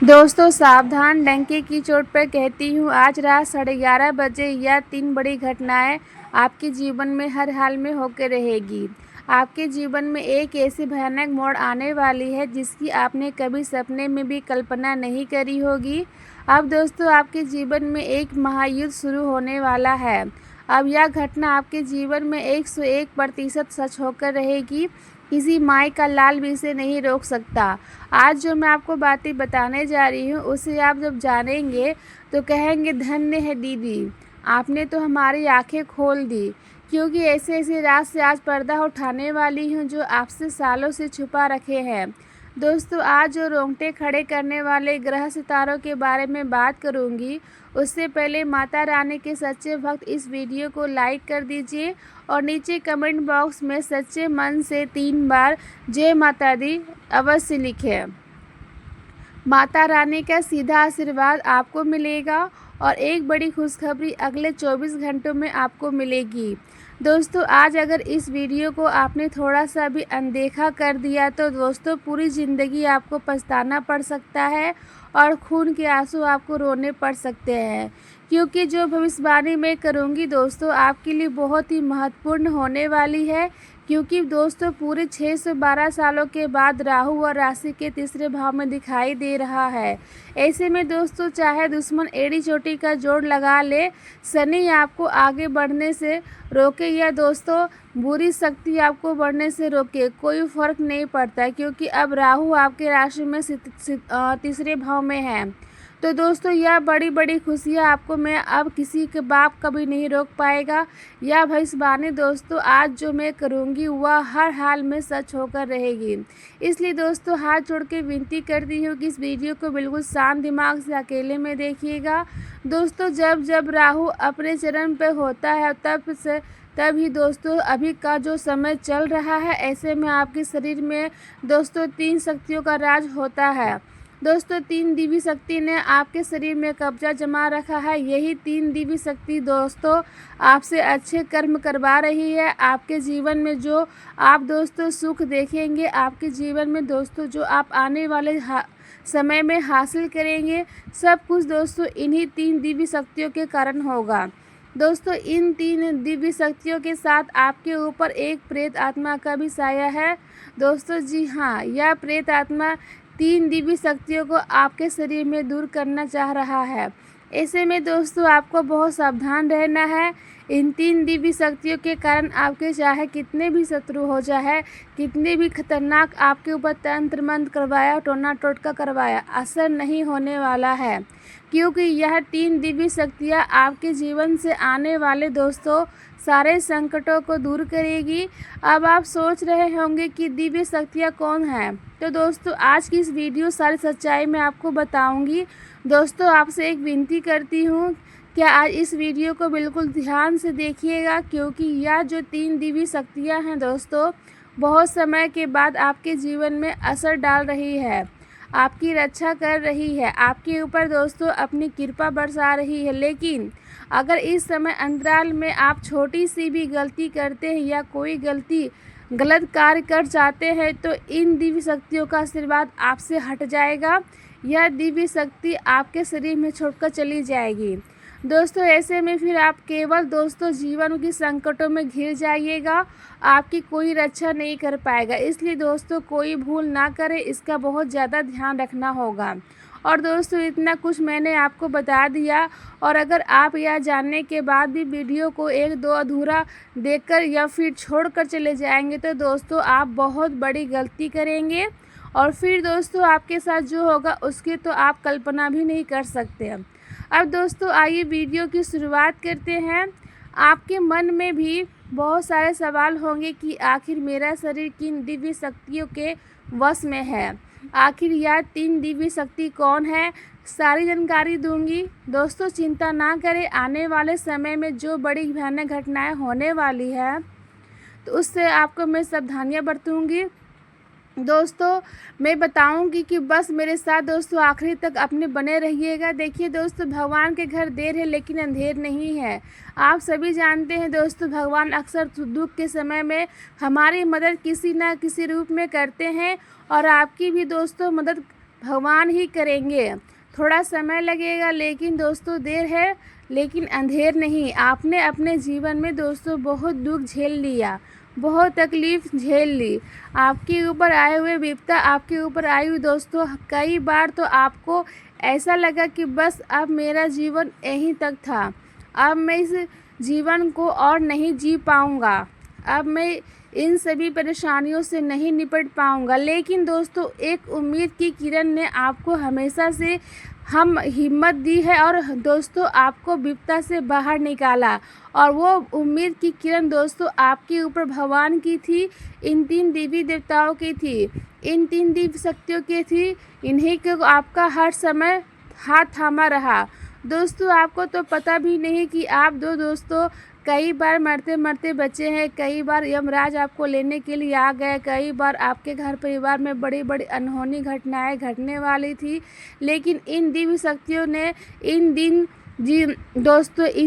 दोस्तों सावधान, डंके की चोट पर कहती हूँ, आज रात 11:30 बजे यह 3 बड़ी घटनाएं आपके जीवन में हर हाल में होकर रहेगी। आपके जीवन में एक ऐसी भयानक मोड़ आने वाली है जिसकी आपने कभी सपने में भी कल्पना नहीं करी होगी। अब दोस्तों आपके जीवन में एक महायुद्ध शुरू होने वाला है। अब यह घटना आपके जीवन में 101% सच होकर रहेगी। किसी माई का लाल भी इसे नहीं रोक सकता। आज जो मैं आपको बातें बताने जा रही हूँ उसे आप जब जानेंगे तो कहेंगे धन्य है दीदी, आपने तो हमारी आंखें खोल दी। क्योंकि ऐसे ऐसे राज से आज पर्दा उठाने वाली हूँ जो आपसे सालों से छुपा रखे हैं। दोस्तों आज जो रोंगटे खड़े करने वाले ग्रह सितारों के बारे में बात करूँगी उससे पहले माता रानी के सच्चे भक्त इस वीडियो को लाइक कर दीजिए और नीचे कमेंट बॉक्स में सच्चे मन से 3 बार जय माता दी अवश्य लिखें। माता रानी का सीधा आशीर्वाद आपको मिलेगा और एक बड़ी खुशखबरी अगले 24 घंटों में आपको मिलेगी। दोस्तों आज अगर इस वीडियो को आपने थोड़ा सा भी अनदेखा कर दिया तो दोस्तों पूरी ज़िंदगी आपको पछताना पड़ सकता है और खून के आंसू आपको रोने पड़ सकते हैं। क्योंकि जो भविष्यवाणी मैं करूँगी दोस्तों आपके लिए बहुत ही महत्वपूर्ण होने वाली है। क्योंकि दोस्तों पूरे 612 सालों के बाद राहु और राशि के तीसरे भाव में दिखाई दे रहा है। ऐसे में दोस्तों चाहे दुश्मन एड़ी चोटी का जोड़ लगा ले, शनि आपको आगे बढ़ने से रोके या दोस्तों बुरी शक्ति आपको बढ़ने से रोके, कोई फर्क नहीं पड़ता। क्योंकि अब राहु आपके राशि में तीसरे भाव में है। तो दोस्तों यह बड़ी बड़ी खुशियाँ आपको मैं अब किसी के बाप कभी नहीं रोक पाएगा। यह भविष्यवाणी दोस्तों आज जो मैं करूँगी वह हर हाल में सच होकर रहेगी। इसलिए दोस्तों हाथ जोड़ के विनती करती हूँ कि इस वीडियो को बिल्कुल शांत दिमाग से अकेले में देखिएगा। दोस्तों जब जब राहु अपने चरण पर होता है तभी दोस्तों अभी का जो समय चल रहा है, ऐसे में आपके शरीर में दोस्तों 3 शक्तियों का राज होता है। दोस्तों 3 दिव्य शक्ति ने आपके शरीर में कब्जा जमा रखा है। यही 3 दिव्य शक्ति दोस्तों आपसे अच्छे कर्म करवा रही है। आपके जीवन में जो आप दोस्तों सुख देखेंगे, आपके जीवन में दोस्तों जो आप आने वाले समय में हासिल करेंगे, सब कुछ दोस्तों इन्हीं 3 दिव्य शक्तियों के कारण होगा। दोस्तों इन 3 दिव्य शक्तियों के साथ आपके ऊपर एक प्रेत आत्मा का भी साया है। दोस्तों जी हाँ, यह प्रेत आत्मा 3 दिव्य शक्तियों को आपके शरीर में दूर करना चाह रहा है। ऐसे में दोस्तों आपको बहुत सावधान रहना है। इन 3 दिव्य शक्तियों के कारण आपके चाहे कितने भी शत्रु हो जाए, कितने भी खतरनाक आपके ऊपर तंत्र मंत्र करवाया, टोना टोटका करवाया, असर नहीं होने वाला है। क्योंकि यह 3 दिव्य शक्तियाँ आपके जीवन से आने वाले दोस्तों सारे संकटों को दूर करेगी। अब आप सोच रहे होंगे कि दिव्य शक्तियाँ कौन हैं, तो दोस्तों आज की इस वीडियो सारी सच्चाई मैं आपको बताऊंगी। दोस्तों आपसे एक विनती करती हूँ, क्या आज इस वीडियो को बिल्कुल ध्यान से देखिएगा। क्योंकि यह जो 3 दिव्य शक्तियाँ हैं दोस्तों बहुत समय के बाद आपके जीवन में असर डाल रही है, आपकी रक्षा कर रही है, आपके ऊपर दोस्तों अपनी कृपा बरसा रही है। लेकिन अगर इस समय अंतराल में आप छोटी सी भी गलती करते हैं या कोई गलत कार्य कर जाते हैं तो इन दिव्य शक्तियों का आशीर्वाद आपसे हट जाएगा। यह दिव्य शक्ति आपके शरीर में छोड़कर चली जाएगी। दोस्तों ऐसे में फिर आप केवल दोस्तों जीवन की संकटों में घिर जाइएगा, आपकी कोई रक्षा नहीं कर पाएगा। इसलिए दोस्तों कोई भूल ना करें, इसका बहुत ज़्यादा ध्यान रखना होगा। और दोस्तों इतना कुछ मैंने आपको बता दिया और अगर आप यह जानने के बाद भी वीडियो को 1-2 अधूरा देखकर या फिर छोड़कर चले जाएंगे तो दोस्तों आप बहुत बड़ी गलती करेंगे और फिर दोस्तों आपके साथ जो होगा उसकी तो आप कल्पना भी नहीं कर सकते। अब दोस्तों आइए वीडियो की शुरुआत करते हैं। आपके मन में भी बहुत सारे सवाल होंगे कि आखिर मेरा शरीर किन दिव्य शक्तियों के वश में है, आखिर यह 3 दिव्य शक्ति कौन है, सारी जानकारी दूंगी। दोस्तों चिंता ना करें, आने वाले समय में जो बड़ी भयानक घटनाएं होने वाली है तो उससे आपको मैं सावधानियां बरतूंगी। दोस्तों मैं बताऊंगी कि बस मेरे साथ दोस्तों आखिरी तक अपने बने रहिएगा। देखिए दोस्तों भगवान के घर देर है लेकिन अंधेर नहीं है। आप सभी जानते हैं दोस्तों भगवान अक्सर दुख के समय में हमारी मदद किसी न किसी रूप में करते हैं और आपकी भी दोस्तों मदद भगवान ही करेंगे। थोड़ा समय लगेगा, लेकिन दोस्तों देर है लेकिन अंधेर नहीं। आपने अपने जीवन में दोस्तों बहुत दुख झेल लिया, बहुत तकलीफ़ झेल ली। आपके ऊपर आए हुए विपदा, आपके ऊपर आई हुई दोस्तों, कई बार तो आपको ऐसा लगा कि बस अब मेरा जीवन यहीं तक था, अब मैं इस जीवन को और नहीं जी पाऊँगा, अब मैं इन सभी परेशानियों से नहीं निपट पाऊँगा। लेकिन दोस्तों एक उम्मीद की किरण ने आपको हमेशा से हम हिम्मत दी है और दोस्तों आपको विपदा से बाहर निकाला। और वो उम्मीद की किरण दोस्तों आपके ऊपर भगवान की थी, इन 3 देवी देवताओं की थी, इन 3 दिव्य शक्तियों की थी। इन्हीं को आपका हर समय हाथ थामा रहा। दोस्तों आपको तो पता भी नहीं कि आप दोस्तों कई बार मरते मरते बचे हैं, कई बार यमराज आपको लेने के लिए आ गए, कई बार आपके घर परिवार में बड़ी बड़ी अनहोनी घटनाएं घटने वाली थी। लेकिन इन दिव्य शक्तियों ने इन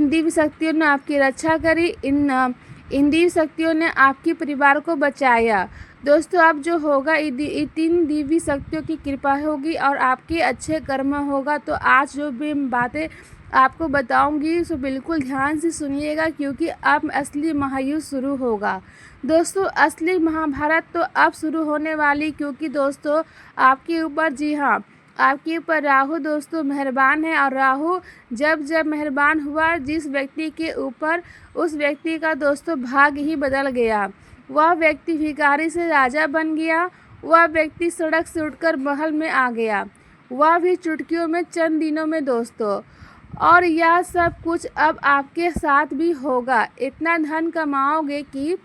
दिव्य शक्तियों ने आपकी रक्षा करी, इन दिव्य शक्तियों ने आपके परिवार को बचाया। दोस्तों अब जो होगा इन 3 दिव्य शक्तियों की कृपा होगी और आपके अच्छे कर्म होगा। तो आज जो भी बातें आपको बताऊंगी सो बिल्कुल ध्यान से सुनिएगा, क्योंकि अब असली महायुद्ध शुरू होगा। दोस्तों असली महाभारत तो अब शुरू होने वाली, क्योंकि दोस्तों आपके ऊपर, जी हाँ, आपके ऊपर राहु दोस्तों मेहरबान है। और राहु जब मेहरबान हुआ जिस व्यक्ति के ऊपर, उस व्यक्ति का दोस्तों भाग्य ही बदल गया। वह व्यक्ति भिखारी से राजा बन गया, वह व्यक्ति सड़क से उठकर महल में आ गया, वह भी चुटकियों में, चंद दिनों में दोस्तों। और यह सब कुछ अब आपके साथ भी होगा। इतना धन कमाओगे कि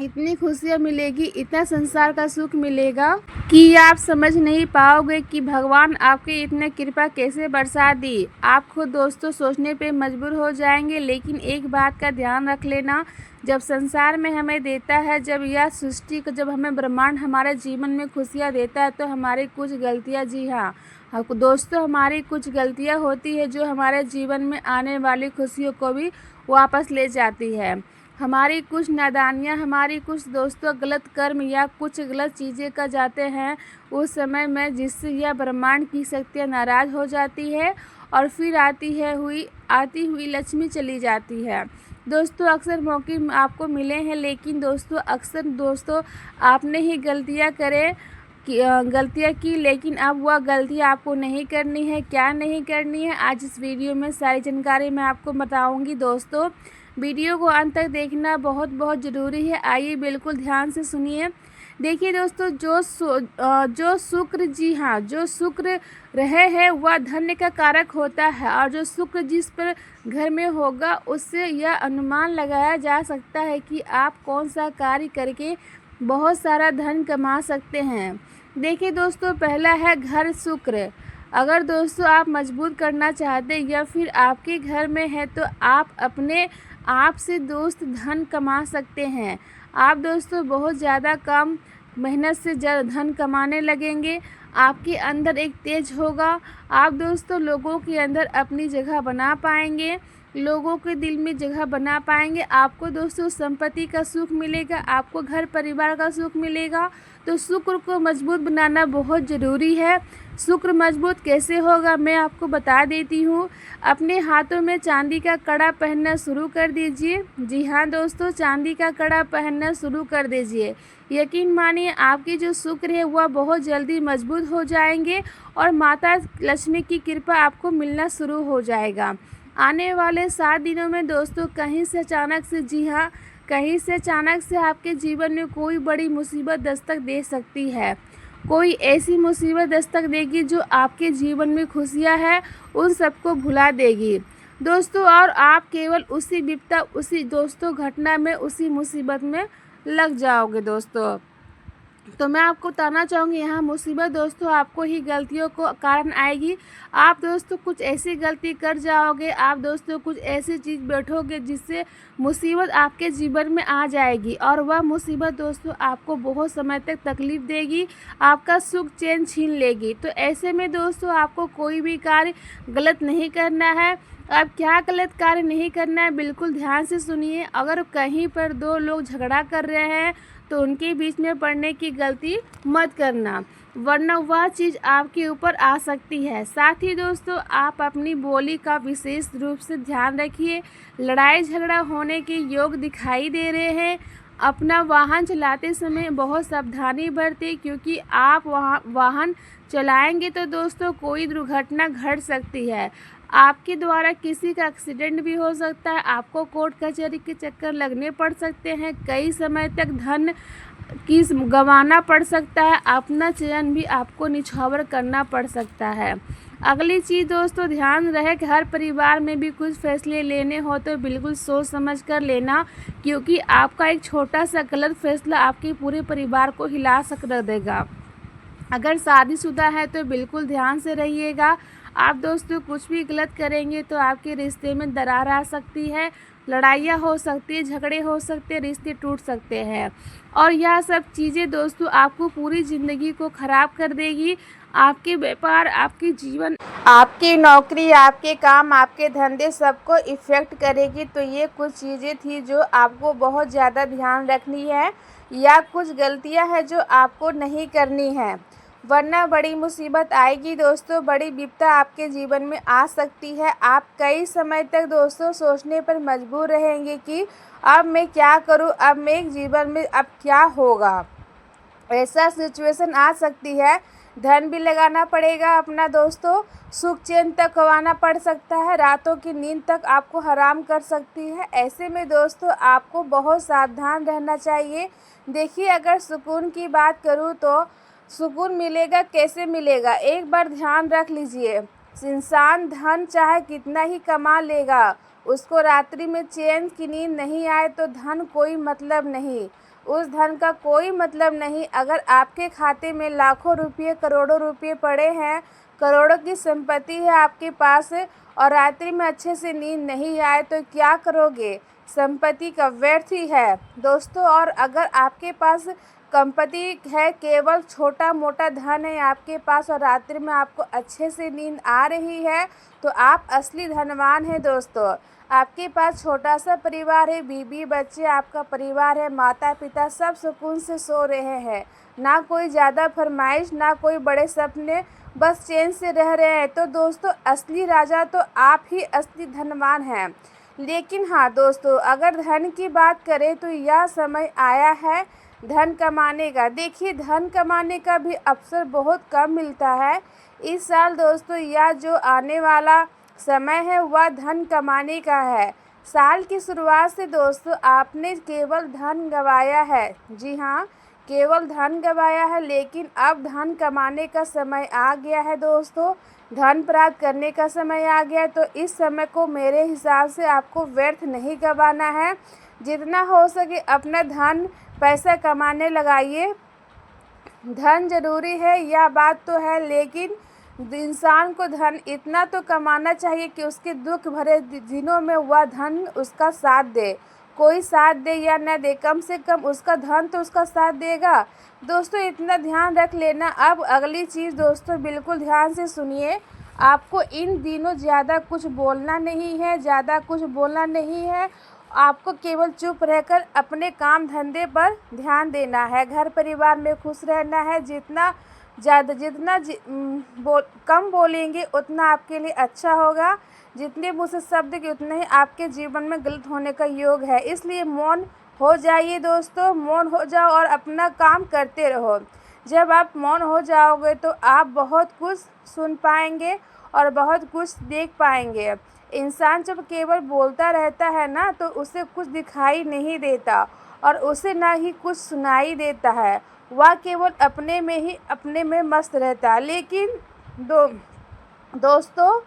इतनी खुशियाँ मिलेगी, इतना संसार का सुख मिलेगा कि आप समझ नहीं पाओगे कि भगवान आपके इतने कृपा कैसे बरसा दी। आप खुद दोस्तों सोचने पे मजबूर हो जाएंगे। लेकिन एक बात का ध्यान रख लेना, जब संसार में हमें देता है, जब यह सृष्टि को, जब हमें ब्रह्मांड हमारे जीवन में खुशियाँ देता है, तो हमारी कुछ गलतियाँ, जी हाँ दोस्तों, हमारी कुछ गलतियाँ होती है जो हमारे जीवन में आने वाली खुशियों को भी वापस ले जाती है। हमारी कुछ नादानियाँ, हमारी कुछ दोस्तों गलत कर्म या कुछ गलत चीज़ें कर जाते हैं उस समय में, जिससे यह ब्रह्मांड की शक्तियाँ नाराज़ हो जाती है और फिर आती हुई लक्ष्मी चली जाती है। दोस्तों अक्सर मौके आपको मिले हैं, लेकिन दोस्तों अक्सर दोस्तों आपने ही गलतियाँ की, लेकिन अब वह गलती आपको नहीं करनी है। क्या नहीं करनी है, आज इस वीडियो में सारी जानकारी मैं आपको बताऊंगी। दोस्तों वीडियो को अंत तक देखना बहुत बहुत ज़रूरी है। आइए बिल्कुल ध्यान से सुनिए। देखिए दोस्तों, जो शुक्र, जी हाँ, जो शुक्र रहे है वह धन्य का कारक होता है। और जो शुक्र जिस पर घर में होगा, उससे यह अनुमान लगाया जा सकता है कि आप कौन सा कार्य करके बहुत सारा धन कमा सकते हैं। देखिए दोस्तों, पहला है घर शुक्र। अगर दोस्तों आप मजबूत करना चाहते हैं या फिर आपके घर में है, तो आप अपने आप से दोस्त धन कमा सकते हैं। आप दोस्तों बहुत ज़्यादा कम मेहनत से धन कमाने लगेंगे। आपके अंदर एक तेज होगा। आप दोस्तों लोगों के अंदर अपनी जगह बना पाएंगे, लोगों के दिल में जगह बना पाएंगे। आपको दोस्तों संपत्ति का सुख मिलेगा, आपको घर परिवार का सुख मिलेगा। तो शुक्र को मजबूत बनाना बहुत ज़रूरी है। शुक्र मजबूत कैसे होगा मैं आपको बता देती हूँ। अपने हाथों में चांदी का कड़ा पहनना शुरू कर दीजिए। जी हाँ दोस्तों, चांदी का कड़ा पहनना शुरू कर दीजिए। यकीन मानिए आपकी जो शुक्र है वह बहुत जल्दी मजबूत हो जाएंगे और माता लक्ष्मी की कृपा आपको मिलना शुरू हो जाएगा। आने वाले 7 दिनों में दोस्तों कहीं से अचानक से, जी हाँ, कहीं से अचानक से आपके जीवन में कोई बड़ी मुसीबत दस्तक दे सकती है। कोई ऐसी मुसीबत दस्तक देगी जो आपके जीवन में खुशियां हैं उन सबको भुला देगी दोस्तों। और आप केवल उसी विपदा, उसी दोस्तों घटना में, उसी मुसीबत में लग जाओगे दोस्तों। तो मैं आपको बताना चाहूँगी, यहाँ मुसीबत दोस्तों आपको ही गलतियों को कारण आएगी। आप दोस्तों कुछ ऐसी गलती कर जाओगे, आप दोस्तों कुछ ऐसी चीज़ बैठोगे जिससे मुसीबत आपके जीवन में आ जाएगी। और वह मुसीबत दोस्तों आपको बहुत समय तक तकलीफ़ देगी, आपका सुख चैन छीन लेगी। तो ऐसे में दोस्तों आपको कोई भी कार्य गलत नहीं करना है। अब क्या गलत कार्य नहीं करना है, बिल्कुल ध्यान से सुनिए। अगर कहीं पर 2 लोग झगड़ा कर रहे हैं तो उनके बीच में पड़ने की गलती मत करना। वरना वह चीज़ आपके ऊपर आ सकती है। साथ ही दोस्तों, आप अपनी बोली का विशेष रूप से ध्यान रखिए। लड़ाई झगड़ा होने के योग दिखाई दे रहे हैं। अपना वाहन चलाते समय बहुत सावधानी बरतें, क्योंकि आप वाहन चलाएंगे तो दोस्तों कोई दुर्घटना घट सकती है। आपके द्वारा किसी का एक्सीडेंट भी हो सकता है। आपको कोर्ट कचहरी के चक्कर लगने पड़ सकते हैं। कई समय तक धन की गंवाना पड़ सकता है। अपना चयन भी आपको निछावर करना पड़ सकता है। अगली चीज़ दोस्तों, ध्यान रहे कि हर परिवार में भी कुछ फैसले लेने हो तो बिल्कुल सोच समझ कर लेना, क्योंकि आपका एक छोटा सा गलत फैसला आपके पूरे परिवार को हिला कर देगा। अगर शादीशुदा है तो बिल्कुल ध्यान से रहिएगा। आप दोस्तों कुछ भी गलत करेंगे तो आपके रिश्ते में दरार आ सकती है, लड़ाइयाँ हो सकती है, झगड़े हो सकते हैं, रिश्ते टूट सकते हैं। और यह सब चीज़ें दोस्तों आपको पूरी ज़िंदगी को ख़राब कर देगी। आपके व्यापार, आपके जीवन, आपकी नौकरी, आपके काम, आपके धंधे सबको इफ़ेक्ट करेगी। तो ये कुछ चीज़ें थी जो आपको बहुत ज़्यादा ध्यान रखनी है, या कुछ गलतियां हैं जो आपको नहीं करनी है, वरना बड़ी मुसीबत आएगी दोस्तों। बड़ी विपदा आपके जीवन में आ सकती है। आप कई समय तक दोस्तों सोचने पर मजबूर रहेंगे कि अब मैं क्या करूं, अब मेरे जीवन में अब क्या होगा। ऐसा सिचुएशन आ सकती है। धन भी लगाना पड़ेगा अपना दोस्तों, सुख चैन तक गंवाना पड़ सकता है, रातों की नींद तक आपको हराम कर सकती है। ऐसे में दोस्तों आपको बहुत सावधान रहना चाहिए। देखिए, अगर सुकून की बात करूँ तो सुकून मिलेगा, कैसे मिलेगा, एक बार ध्यान रख लीजिए। इंसान धन चाहे कितना ही कमा लेगा, उसको रात्रि में चैन की नींद नहीं आए तो धन कोई मतलब नहीं, उस धन का कोई मतलब नहीं। अगर आपके खाते में लाखों रुपये, करोड़ों रुपये पड़े हैं, करोड़ों की संपत्ति है आपके पास, और रात्रि में अच्छे से नींद नहीं आए तो क्या करोगे? संपत्ति का व्यर्थ ही है दोस्तों। और अगर आपके पास संपत्ति है, केवल छोटा मोटा धन है आपके पास, और रात्रि में आपको अच्छे से नींद आ रही है, तो आप असली धनवान हैं दोस्तों। आपके पास छोटा सा परिवार है, बीवी बच्चे, आपका परिवार है, माता पिता सब सुकून से सो रहे हैं, ना कोई ज़्यादा फरमाइश, ना कोई बड़े सपने, बस चैन से रह रहे हैं। तो दोस्तों असली राजा तो आप ही असली धनवान हैं। लेकिन हाँ दोस्तों, अगर धन की बात करें तो यह समय आया है धन कमाने का। देखिए, धन कमाने का भी अवसर बहुत कम मिलता है इस साल दोस्तों। यह जो आने वाला समय है वह धन कमाने का है। साल की शुरुआत से दोस्तों आपने केवल धन गंवाया है, जी हाँ, केवल धन गंवाया है, लेकिन अब धन कमाने का समय आ गया है दोस्तों। धन प्राप्त करने का समय आ गया है। तो इस समय को मेरे हिसाब से आपको व्यर्थ नहीं गंवाना है। जितना हो सके अपना धन पैसा कमाने लगाइए। धन ज़रूरी है, यह बात तो है, लेकिन इंसान को धन इतना तो कमाना चाहिए कि उसके दुख भरे दिनों में वह धन उसका साथ दे। कोई साथ दे या न दे, कम से कम उसका धन तो उसका साथ देगा दोस्तों। इतना ध्यान रख लेना। अब अगली चीज़ दोस्तों बिल्कुल ध्यान से सुनिए। आपको इन दिनों ज़्यादा कुछ बोलना नहीं है, ज़्यादा कुछ बोलना नहीं है। आपको केवल चुप रहकर अपने काम धंधे पर ध्यान देना है, घर परिवार में खुश रहना है। जितना कम बोलेंगे उतना आपके लिए अच्छा होगा। जितने मुँह से शब्द के उतने ही आपके जीवन में गलत होने का योग है। इसलिए मौन हो जाइए दोस्तों, मौन हो जाओ और अपना काम करते रहो। जब आप मौन हो जाओगे तो आप बहुत कुछ सुन पाएंगे और बहुत कुछ देख पाएंगे। इंसान जब केवल बोलता रहता है ना, तो उसे कुछ दिखाई नहीं देता और उसे ना ही कुछ सुनाई देता है। वह केवल अपने में मस्त रहता है। लेकिन दोस्तों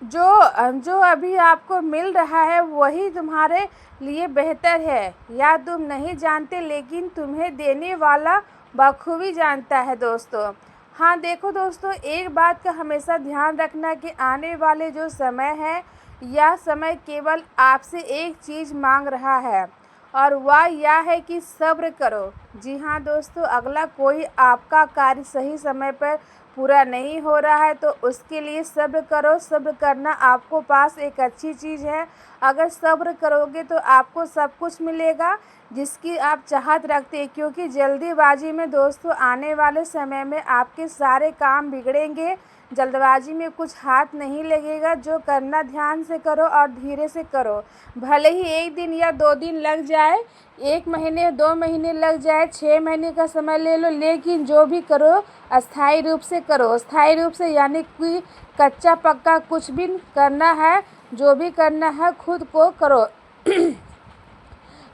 जो अभी आपको मिल रहा है वही तुम्हारे लिए बेहतर है, या तुम नहीं जानते, लेकिन तुम्हें देने वाला बखूबी जानता है दोस्तों। हाँ देखो दोस्तों, एक बात का हमेशा ध्यान रखना कि आने वाले जो समय है, यह समय केवल आपसे एक चीज़ मांग रहा है, और वह यह है कि सब्र करो। जी हाँ दोस्तों, अगला कोई आपका कार्य सही समय पर पूरा नहीं हो रहा है तो उसके लिए सब्र करो। सब्र करना आपको पास एक अच्छी चीज़ है। अगर सब्र करोगे तो आपको सब कुछ मिलेगा जिसकी आप चाहत रखते हैं, क्योंकि जल्दीबाजी में दोस्तों आने वाले समय में आपके सारे काम बिगड़ेंगे। जल्दबाजी में कुछ हाथ नहीं लगेगा। जो करना ध्यान से करो और धीरे से करो। भले ही 1 दिन या 2 दिन लग जाए, 1 महीने 2 महीने लग जाए, 6 महीने का समय ले लो, लेकिन जो भी करो अस्थायी रूप से करो। अस्थायी रूप से यानी कि कच्चा पक्का कुछ भी करना है, जो भी करना है खुद को करो।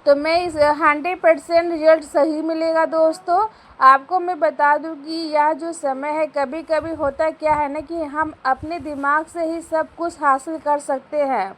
तो मैं इस 100% रिजल्ट सही मिलेगा दोस्तों। आपको मैं बता दूं कि यह जो समय है, कभी कभी होता क्या है ना कि हम अपने दिमाग से ही सब कुछ हासिल कर सकते हैं।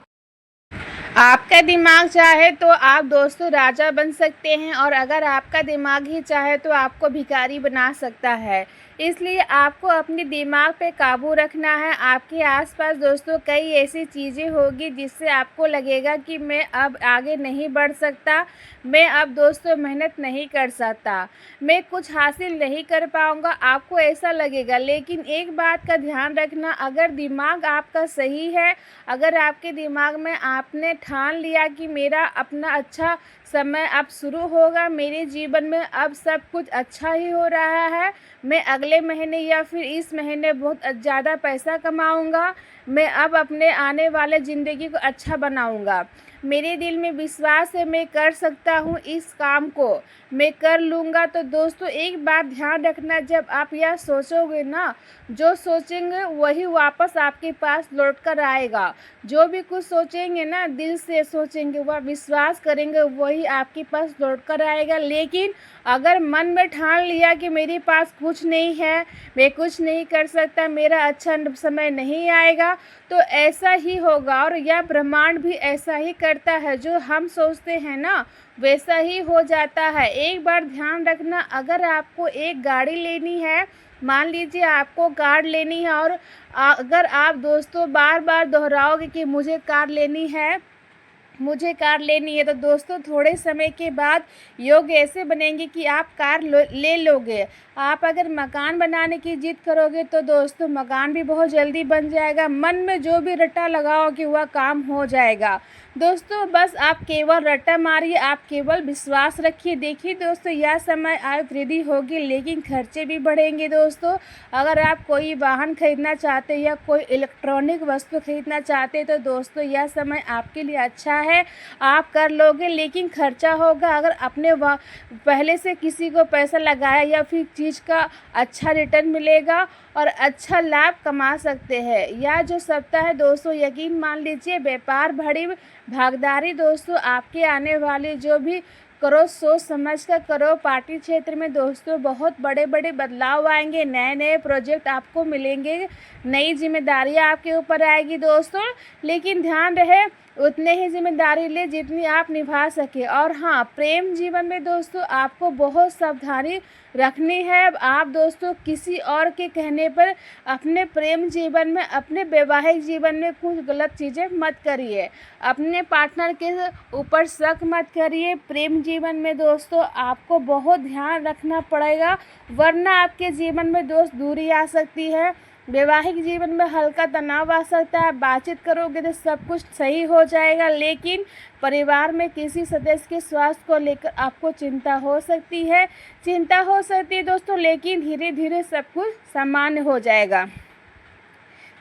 आपका दिमाग चाहे तो आप दोस्तों राजा बन सकते हैं, और अगर आपका दिमाग ही चाहे तो आपको भिखारी बना सकता है। इसलिए आपको अपने दिमाग पे काबू रखना है। आपके आसपास दोस्तों कई ऐसी चीज़ें होगी जिससे आपको लगेगा कि मैं अब आगे नहीं बढ़ सकता, मैं अब दोस्तों मेहनत नहीं कर सकता, मैं कुछ हासिल नहीं कर पाऊँगा, आपको ऐसा लगेगा। लेकिन एक बात का ध्यान रखना, अगर दिमाग आपका सही है, अगर आपके दिमाग में आपने ठान लिया कि मेरा अपना अच्छा समय अब शुरू होगा, मेरे जीवन में अब सब कुछ अच्छा ही हो रहा है, मैं अगले महीने या फिर इस महीने बहुत ज़्यादा पैसा कमाऊंगा, मैं अब अपने आने वाले ज़िंदगी को अच्छा बनाऊंगा, मेरे दिल में विश्वास है मैं कर सकता हूँ, इस काम को मैं कर लूँगा। तो दोस्तों एक बात ध्यान रखना, जब आप यह सोचोगे ना, जो सोचेंगे वही वापस आपके पास लौट कर आएगा। जो भी कुछ सोचेंगे ना, दिल से सोचेंगे, वह विश्वास करेंगे, वही आपके पास लौट कर आएगा। लेकिन अगर मन में ठान लिया कि मेरे पास कुछ नहीं है, मैं कुछ नहीं कर सकता, मेरा अच्छा समय नहीं आएगा, तो ऐसा ही होगा। और यह ब्रह्मांड भी ऐसा ही करता है, जो हम सोचते हैं ना वैसा ही हो जाता है। एक बार ध्यान रखना, अगर आपको एक गाड़ी लेनी है, मान लीजिए आपको कार लेनी है, और अगर आप दोस्तों बार बार दोहराओगे कि मुझे कार लेनी है, मुझे कार लेनी है, तो दोस्तों थोड़े समय के बाद योग ऐसे बनेंगे कि आप कार ले लोगे। आप अगर मकान बनाने की जिद करोगे तो दोस्तों मकान भी बहुत जल्दी बन जाएगा। मन में जो भी रट्टा लगाओगे वह काम हो जाएगा। दोस्तों बस आप केवल रट्टा मारिए, आप केवल विश्वास रखिए। देखिए दोस्तों, यह समय आय वृद्धि होगी, लेकिन खर्चे भी बढ़ेंगे दोस्तों। अगर आप कोई वाहन खरीदना चाहते या कोई इलेक्ट्रॉनिक वस्तु खरीदना चाहते तो दोस्तों यह समय आपके लिए अच्छा है, आप कर लोगे, लेकिन खर्चा होगा। अगर आपने पहले से किसी को पैसा लगाया या फिर चीज़ का अच्छा रिटर्न मिलेगा और अच्छा लाभ कमा सकते हैं। यह जो सप्ताह है दोस्तों, यकीन मान लीजिए व्यापार भरी भागीदारी दोस्तों आपके आने वाले जो भी करो सोच समझ कर करो। पार्टी क्षेत्र में दोस्तों बहुत बड़े बड़े बदलाव आएंगे, नए नए प्रोजेक्ट आपको मिलेंगे, नई जिम्मेदारियां आपके ऊपर आएगी दोस्तों। लेकिन ध्यान रहे उतने ही जिम्मेदारी ले जितनी आप निभा सके। और हाँ, प्रेम जीवन में दोस्तों आपको बहुत सावधानी रखनी है। आप दोस्तों किसी और के कहने पर अपने प्रेम जीवन में, अपने वैवाहिक जीवन में कुछ गलत चीज़ें मत करिए, अपने पार्टनर के ऊपर शक मत करिए। प्रेम जीवन में दोस्तों आपको बहुत ध्यान रखना पड़ेगा, वरना आपके जीवन में दोस्त दूरी आ सकती है। वैवाहिक जीवन में हल्का तनाव आ सकता है। बातचीत करोगे तो सब कुछ सही हो जाएगा, लेकिन परिवार में किसी सदस्य के स्वास्थ्य को लेकर आपको चिंता हो सकती है दोस्तों, लेकिन धीरे धीरे सब कुछ सामान्य हो जाएगा।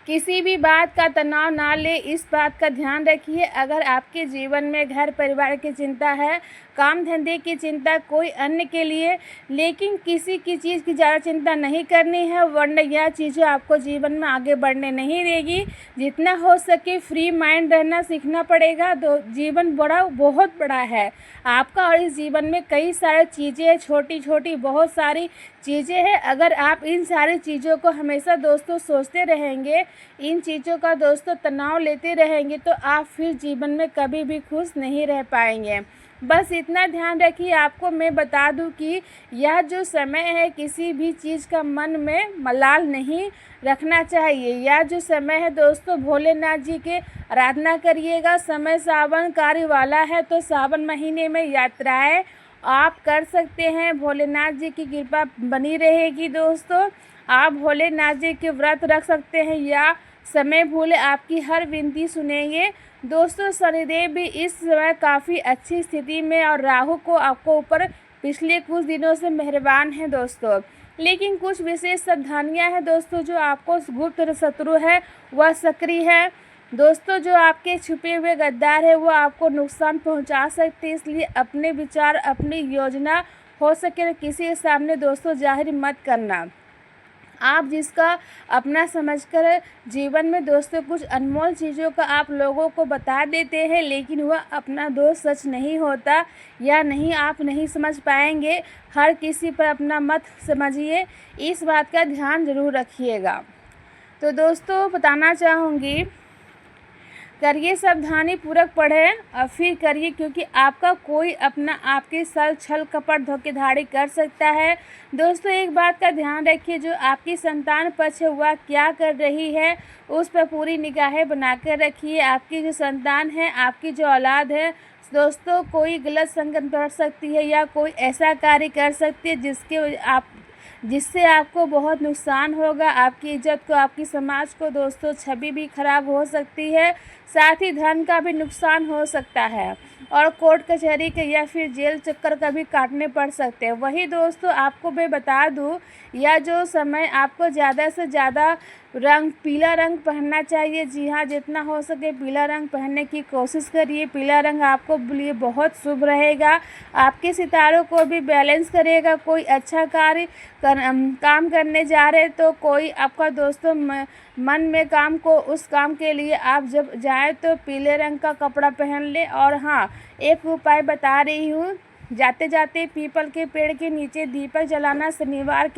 किसी भी बात का तनाव ना ले, इस बात का ध्यान रखिए। अगर आपके जीवन में घर परिवार की चिंता है, काम धंधे की चिंता, कोई अन्य के लिए, लेकिन किसी की चीज़ की ज़्यादा चिंता नहीं करनी है, वरना यह चीज़ें आपको जीवन में आगे बढ़ने नहीं देगी। जितना हो सके फ्री माइंड रहना सीखना पड़ेगा। जीवन बहुत बड़ा है आपका, और इस जीवन में कई सारी चीज़ें हैं, छोटी छोटी बहुत सारी चीज़ें हैं। अगर आप इन सारी चीज़ों को हमेशा दोस्तों सोचते रहेंगे, इन चीज़ों का दोस्तों तनाव लेते रहेंगे, तो आप फिर जीवन में कभी भी खुश नहीं रह पाएंगे। बस इतना ध्यान रखिए। आपको मैं बता दूं कि यह जो समय है, किसी भी चीज़ का मन में मलाल नहीं रखना चाहिए। यह जो समय है दोस्तों, भोलेनाथ जी के आराधना करिएगा। समय सावन कार्य वाला है, तो सावन महीने में यात्राएं आप कर सकते हैं, भोलेनाथ जी की कृपा बनी रहेगी दोस्तों। आप भोलेनाथ जी के व्रत रख सकते हैं या समय भूले आपकी हर विनती सुनेंगे। दोस्तों शनिदेव भी इस समय काफ़ी अच्छी स्थिति में और राहु को आपको ऊपर पिछले कुछ दिनों से मेहरबान हैं दोस्तों। लेकिन कुछ विशेष सावधानियां हैं दोस्तों, जो आपको गुप्त शत्रु है वह सक्रिय है दोस्तों। जो आपके छुपे हुए गद्दार है वो आपको नुकसान पहुंचा सकते हैं, इसलिए अपने विचार अपनी योजना हो सके किसी के सामने दोस्तों जाहिर मत करना। आप जिसका अपना समझकर जीवन में दोस्तों कुछ अनमोल चीज़ों का आप लोगों को बता देते हैं, लेकिन वह अपना दोस्त सच नहीं होता या नहीं आप नहीं समझ पाएंगे। हर किसी पर अपना मत समझिए, इस बात का ध्यान ज़रूर रखिएगा। तो दोस्तों बताना चाहूँगी, करिए सावधानी पूर्वक पढ़ें और फिर करिए, क्योंकि आपका कोई अपना आपके साथ छल कपट धोखेधड़ी कर सकता है। दोस्तों एक बात का ध्यान रखिए, जो आपकी संतान पक्ष है वह क्या कर रही है उस पर पूरी निगाहें बनाकर रखिए। आपकी जो संतान है, आपकी जो औलाद है दोस्तों, कोई गलत संगत बढ़ सकती है या कोई ऐसा कार्य कर सकती है जिससे आपको बहुत नुकसान होगा। आपकी इज्जत को, आपकी समाज को दोस्तों छवि भी खराब हो सकती है, साथ ही धन का भी नुकसान हो सकता है और कोर्ट कचहरी के या फिर जेल चक्कर का भी काटने पड़ सकते हैं। वही दोस्तों आपको मैं बता दूं, या जो समय आपको ज़्यादा से ज़्यादा पीला रंग पहनना चाहिए। जी हाँ, जितना हो सके पीला रंग पहनने की कोशिश करिए। पीला रंग आपको लिए बहुत शुभ रहेगा, आपके सितारों को भी बैलेंस करेगा। कोई अच्छा काम करने जा रहे तो कोई आपका दोस्तों मन में काम को, उस काम के लिए आप जब जाए तो पीले रंग का कपड़ा पहन ले। और हाँ, एक उपाय बता रही हूँ, जाते जाते पीपल के पेड़ के नीचे दीपक जलाना। शनिवार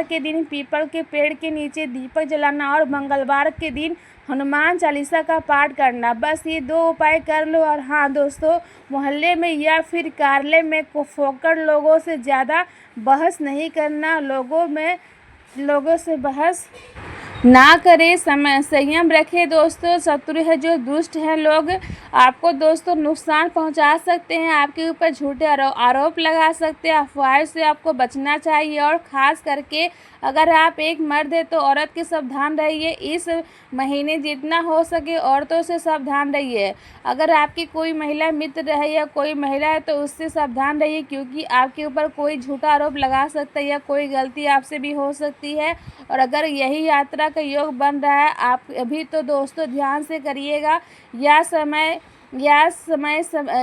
के दिन पीपल के पेड़ के नीचे दीपक जलाना और मंगलवार के दिन हनुमान चालीसा का पाठ करना। बस ये 2 उपाय कर लो। और हाँ दोस्तों, मोहल्ले में या फिर कार्यालय में फोकट लोगों से ज़्यादा बहस नहीं करना। लोगों से बहस ना करें, संयम रखें दोस्तों। शत्रु है जो दुष्ट है, लोग आपको दोस्तों नुकसान पहुंचा सकते हैं, आपके ऊपर झूठे आरोप लगा सकते हैं। अफवाह से आपको बचना चाहिए और ख़ास करके अगर आप एक मर्द है तो औरत के सावधान रहिए। इस महीने जितना हो सके औरतों से सावधान रहिए। अगर आपकी कोई महिला मित्र है या कोई महिला है तो उससे सावधान रहिए, क्योंकि आपके ऊपर कोई झूठा आरोप लगा सकता है या कोई गलती आपसे भी हो सकती है। और अगर यही यात्रा का योग बन रहा है आप अभी, तो दोस्तों ध्यान से करिएगा। समय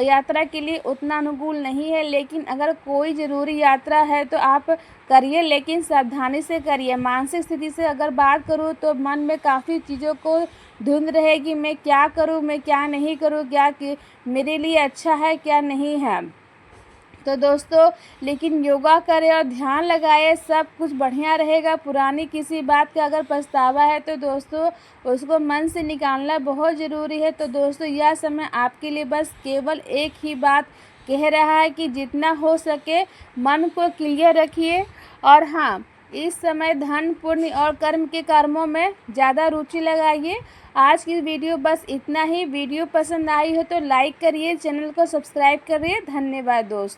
यात्रा के लिए उतना अनुकूल नहीं है, लेकिन अगर कोई ज़रूरी यात्रा है तो आप करिए, लेकिन सावधानी से करिए। मानसिक स्थिति से अगर बात करूँ तो मन में काफ़ी चीज़ों को धुंध रहेगी, मैं क्या करूँ, मैं क्या नहीं करूँ, क्या मेरे लिए अच्छा है क्या नहीं है। तो दोस्तों लेकिन योगा करें और ध्यान लगाए, सब कुछ बढ़िया रहेगा। पुरानी किसी बात का अगर पछतावा है तो दोस्तों उसको मन से निकालना बहुत ज़रूरी है। तो दोस्तों यह समय आपके लिए बस केवल एक ही बात कह रहा है कि जितना हो सके मन को क्लियर रखिए। और हाँ, इस समय धन, पुण्य और कर्म के कर्मों में ज़्यादा रुचि लगाइए। आज की वीडियो बस इतना ही। वीडियो पसंद आई हो तो लाइक करिए, चैनल को सब्सक्राइब करिए। धन्यवाद दोस्तों।